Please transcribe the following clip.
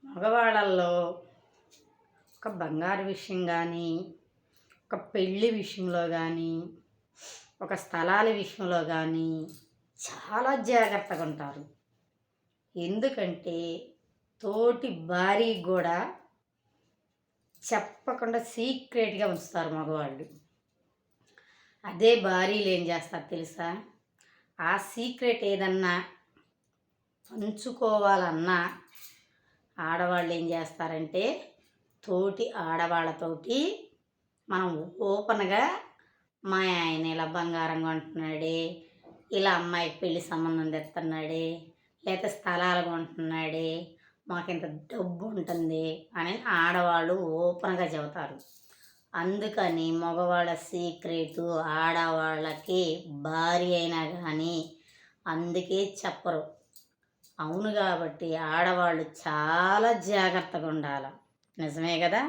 మగవాళ్ళల్లో ఒక బంగారు విషయం కానీ, ఒక పెళ్ళి విషయంలో కానీ, ఒక స్థలాల విషయంలో కానీ చాలా జాగ్రత్తగా ఉంటారు. ఎందుకంటే తోటి భార్యకి కూడా చెప్పకుండా సీక్రెట్‌గా ఉంచుతారు మగవాళ్ళు. అదే భార్యలు ఏం చేస్తారు తెలుసా? ఆ సీక్రెట్ ఏదన్నా పంచుకోవాలన్నా ఆడవాళ్ళు ఏం చేస్తారంటే తోటి ఆడవాళ్ళతోటి మనం ఓపెన్‌గా మా ఆయన ఇలా బంగారం కొంటున్నాడే, ఇలా అమ్మాయికి పెళ్లి సంబంధం తెస్తున్నాడే, లేకపోతే స్థలాలు కొంటున్నాడే, మాకింత డబ్బు ఉంటుంది అని ఆడవాళ్ళు ఓపెన్‌గా చెబుతారు. అందుకని మగవాళ్ళ సీక్రెటు ఆడవాళ్ళకి భార్య అయినా కానీ అందుకే చెప్పరు. అవును కాబట్టి ఆడవాళ్ళు చాలా జాగ్రత్తగా ఉండాలి. నిజమే కదా?